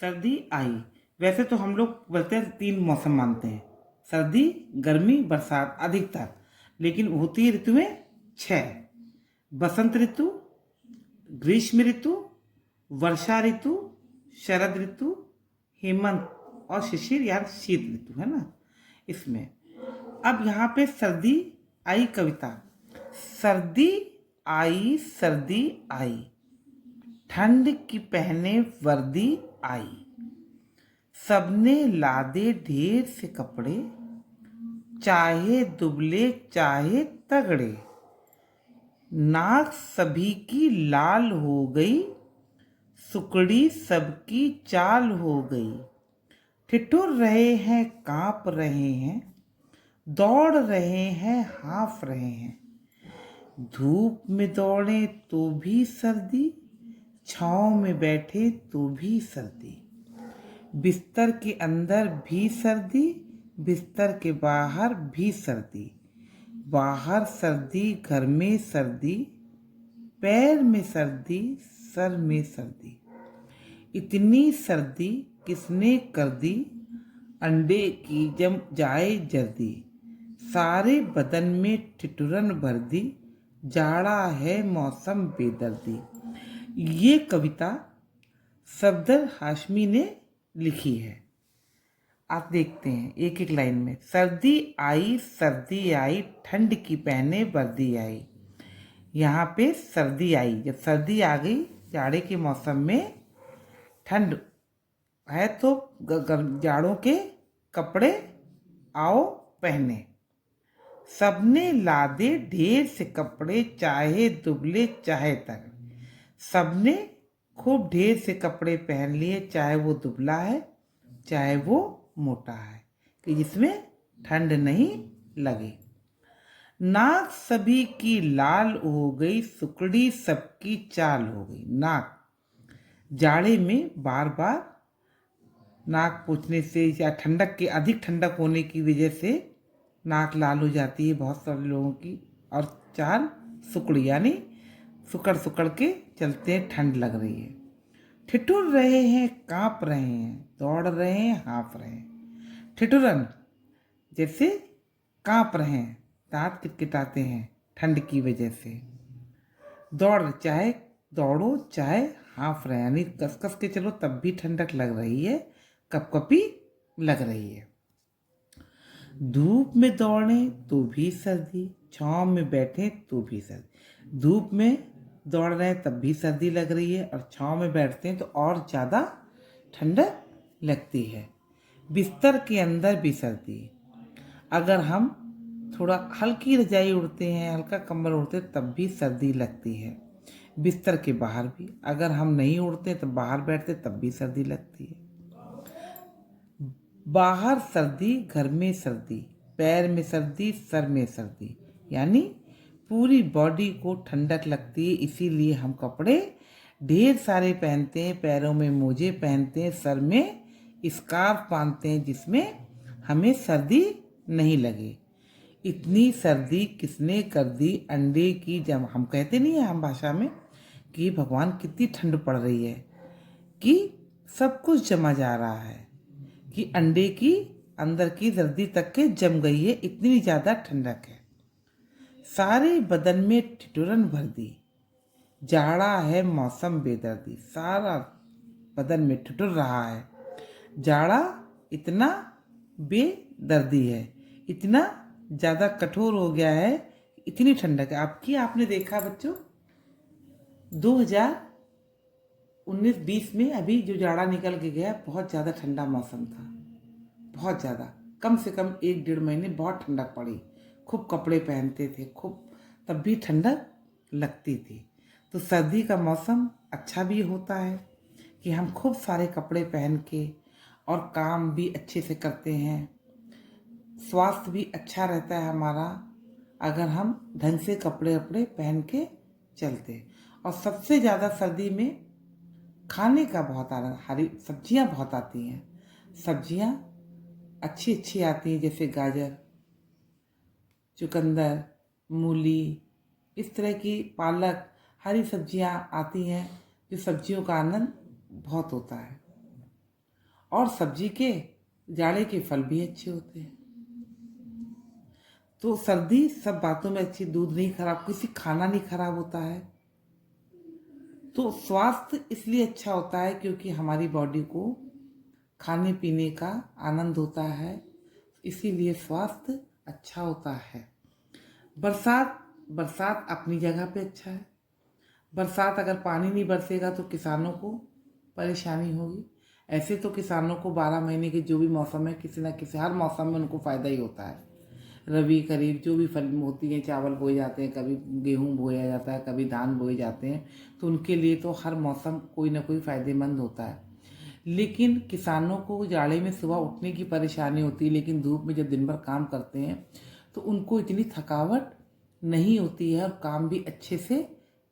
सर्दी आई। वैसे तो हम लोग बोलते हैं 3 मौसम मानते हैं, सर्दी, गर्मी, बरसात अधिकतर। लेकिन होती है ऋतु में 6: बसंत ऋतु, ग्रीष्म ऋतु, वर्षा ऋतु, शरद ऋतु, हेमंत और शिशिर या शीत ऋतु, है ना। इसमें अब यहाँ पे सर्दी आई कविता। सर्दी आई, सर्दी आई, ठंड की पहने वर्दी आई, सबने लादे ढेर से कपड़े, चाहे दुबले चाहे तगड़े, नाक सभी की लाल हो गई, सुकड़ी सबकी चाल हो गई, ठिठुर रहे हैं कांप रहे हैं, दौड़ रहे हैं हाँफ रहे हैं, धूप में दौड़े तो भी सर्दी, छाँव में बैठे तो भी सर्दी, बिस्तर के अंदर भी सर्दी, बिस्तर के बाहर भी सर्दी, बाहर सर्दी घर में सर्दी, पैर में सर्दी सर में सर्दी, इतनी सर्दी किसने कर दी, अंडे की जम जाए जर्दी, सारे बदन में ठिठुरन भर दी, जाड़ा है मौसम बेदर्दी। ये कविता सफदर हाशमी ने लिखी है। आप देखते हैं एक एक लाइन में, सर्दी आई ठंड की पहने वर्दी आई। यहाँ पे सर्दी आई, जब सर्दी आ गई जाड़े के मौसम में, ठंड है तो जाड़ों के कपड़े आओ पहने, सबने लादे ढेर से कपड़े, चाहे दुबले चाहे तगड़े, सबने खूब ढेर से कपड़े पहन लिए, चाहे वो दुबला है चाहे वो मोटा है, कि जिसमें ठंड नहीं लगे। नाक सभी की लाल हो गई, सुकड़ी सबकी चाल हो गई। नाक, जाड़े में बार बार नाक पोंछने से या ठंडक के अधिक ठंडक होने की वजह से नाक लाल हो जाती है बहुत सारे लोगों की, और चाल सुकड़ी यानी सुकड़ सुकड़ के चलते हैं, ठंड लग रही है। ठिठुर रहे हैं कांप रहे हैं, दौड़ रहे हैं हाँफ रहे हैं। ठिठुरन जैसे कांप रहे हैं, दांत किटकिटाते हैं ठंड की वजह से। दौड़, चाहे दौड़ो चाहे हाँफ रहे, यानी कस कस के चलो तब भी ठंडक लग रही है, कपकपी लग रही है। धूप में दौड़े तो भी सर्दी, छाँव में बैठे तो भी सर्दी। धूप में दौड़ रहे हैं तब भी सर्दी लग रही है, और छाँव में बैठते हैं तो और ज़्यादा ठंडक लगती है। बिस्तर के अंदर भी सर्दी, अगर हम थोड़ा हल्की रजाई उड़ते हैं, हल्का कंबल उड़ते हैं तब भी सर्दी लगती है। बिस्तर के बाहर भी, अगर हम नहीं उड़ते तो बाहर बैठते तब भी सर्दी लगती है। बाहर सर्दी घर में सर्दी, पैर में सर्दी सर में सर्दी, यानी पूरी बॉडी को ठंडक लगती है, इसीलिए हम कपड़े ढेर सारे पहनते हैं, पैरों में मोजे पहनते हैं, सर में स्कार्फ बांधते हैं जिसमें हमें सर्दी नहीं लगे। इतनी सर्दी किसने कर दी, अंडे की जम, हम कहते नहीं है हम भाषा में कि भगवान कितनी ठंड पड़ रही है, कि सब कुछ जमा जा रहा है, कि अंडे की अंदर की सर्दी तक के जम गई है, इतनी ज़्यादा ठंडक है। सारे बदन में ठिठुरन भर दी, जाड़ा है मौसम बेदर्दी, सारा बदन में ठिठुर रहा है, जाड़ा इतना बेदर्दी है, इतना ज़्यादा कठोर हो गया है, इतनी ठंडक है। आपने देखा बच्चों 2019-20 में अभी जो जाड़ा निकल के गया, बहुत ज़्यादा ठंडा मौसम था, बहुत ज़्यादा, कम से कम 1-1.5 महीने बहुत ठंडक पड़ी, खूब कपड़े पहनते थे, खूब, तब भी ठंडक लगती थी। तो सर्दी का मौसम अच्छा भी होता है कि हम खूब सारे कपड़े पहन के और काम भी अच्छे से करते हैं, स्वास्थ्य भी अच्छा रहता है हमारा अगर हम ढंग से कपड़े वपड़े पहन के चलते। और सबसे ज़्यादा सर्दी में खाने का बहुत आनंद, हरी सब्जियां बहुत आती हैं, सब्जियां अच्छी अच्छी आती हैं, जैसे गाजर, चुकंदर, मूली, इस तरह की, पालक, हरी सब्जियां आती हैं, जो सब्जियों का आनंद बहुत होता है। और सब्जी के जाड़े के फल भी अच्छे होते हैं। तो सर्दी सब बातों में अच्छी, दूध नहीं खराब, किसी खाना नहीं खराब होता है। तो स्वास्थ्य इसलिए अच्छा होता है क्योंकि हमारी बॉडी को खाने पीने का आनंद होता है, इसीलिए स्वास्थ्य अच्छा होता है। बरसात बरसात अपनी जगह पे अच्छा है। बरसात अगर पानी नहीं बरसेगा तो किसानों को परेशानी होगी। ऐसे तो किसानों को 12 महीने के जो भी मौसम है, किसी न किसी हर मौसम में उनको फ़ायदा ही होता है। रबी खरीफ जो भी फसल होती हैं, चावल बोए जाते हैं, कभी गेहूं बोया जाता है, कभी धान बोए जाते हैं, तो उनके लिए तो हर मौसम कोई ना कोई फ़ायदेमंद होता है। लेकिन किसानों को जाड़े में सुबह उठने की परेशानी होती है, लेकिन धूप में जब दिन भर काम करते हैं तो उनको इतनी थकावट नहीं होती है और काम भी अच्छे से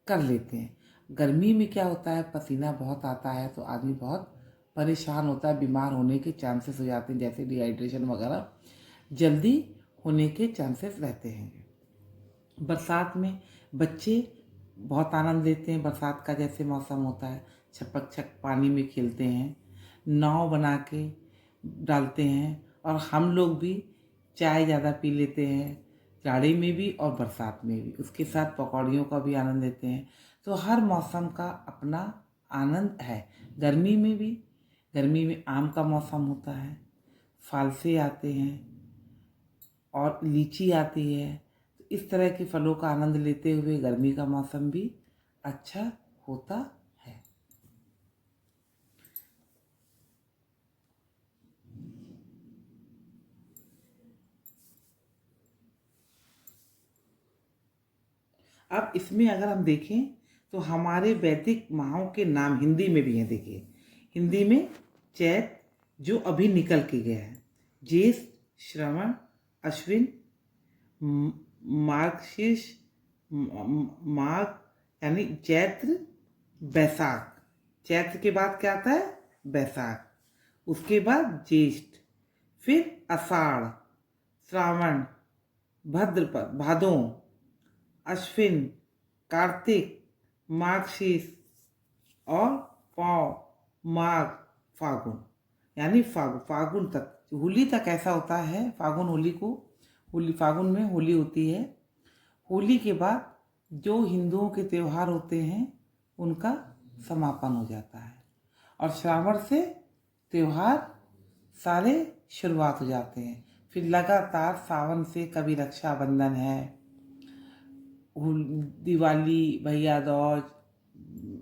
कर लेते हैं। गर्मी में क्या होता है, पसीना बहुत आता है तो आदमी बहुत परेशान होता है, बीमार होने के चांसेस हो जाते हैं, जैसे डिहाइड्रेशन वगैरह जल्दी होने के चांसेस रहते हैं। बरसात में बच्चे बहुत आनंद लेते हैं। बरसात का जैसे मौसम होता है, छपक छक पानी में खेलते हैं, नाव बना के डालते हैं, और हम लोग भी चाय ज़्यादा पी लेते हैं, जाड़े में भी और बरसात में भी। उसके साथ पकौड़ियों का भी आनंद लेते हैं। तो हर मौसम का अपना आनंद है। गर्मी में आम का मौसम होता है, फालसे आते हैं और लीची आती है। तो इस तरह के फलों का आनंद लेते हुए गर्मी का मौसम भी अच्छा होता है। अब इसमें अगर हम देखें तो हमारे वैदिक माहों के नाम हिंदी में भी हैं। देखिए, हिंदी में चैत जो अभी निकल के गया है, ज्येष्ठ, श्रवण, अश्विन, मार्गशीर्ष, माघ यानी चैत्र, बैसाख। चैत्र के बाद क्या आता है, बैसाख। उसके बाद ज्येष्ठ, फिर आषाढ़, श्रावण, भादों, अश्विन, कार्तिक, मार्गशीर्ष और पौ, माघ, फागुन। यानी फागुन तक, होली तक ऐसा होता है। फागुन में होली होती है। होली के बाद जो हिंदुओं के त्यौहार होते हैं उनका समापन हो जाता है, और श्रावण से त्यौहार सारे शुरुआत हो जाते हैं। फिर लगातार सावन से कभी रक्षाबंधन है, दिवाली, भैया दूज,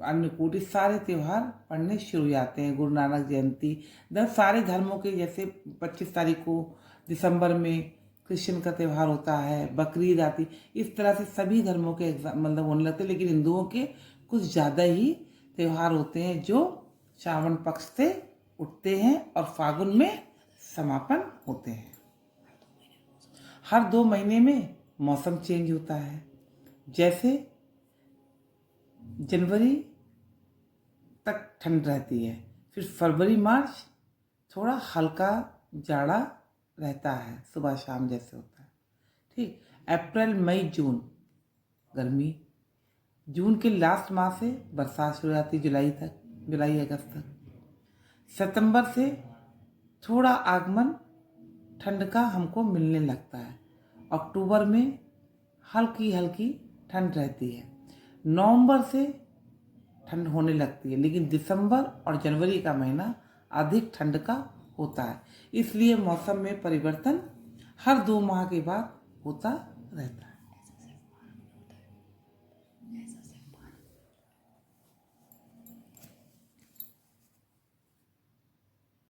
अन्नकूट, सारे त्यौहार पड़ने शुरू हो जाते हैं। गुरु नानक जयंती, सारे धर्मों के, जैसे 25 तारीख को दिसंबर में कृष्ण का त्यौहार होता है, बकरीद आती, इस तरह से सभी धर्मों के मतलब होने लगते हैं। लेकिन हिंदुओं के कुछ ज़्यादा ही त्यौहार होते हैं जो श्रावण पक्ष से उठते हैं और फागुन में समापन होते हैं। हर 2 महीने में मौसम चेंज होता है। जैसे जनवरी तक ठंड रहती है, फिर फरवरी मार्च थोड़ा हल्का जाड़ा रहता है, सुबह शाम जैसे होता है। ठीक, अप्रैल मई जून गर्मी, जून के लास्ट माह से बरसात शुरू हो जाती, जुलाई अगस्त तक। सितंबर से थोड़ा आगमन ठंड का हमको मिलने लगता है। अक्टूबर में हल्की हल्की ठंड रहती है। नवंबर से ठंड होने लगती है, लेकिन दिसंबर और जनवरी का महीना अधिक ठंड का होता है। इसलिए मौसम में परिवर्तन हर 2 माह के बाद होता रहता है।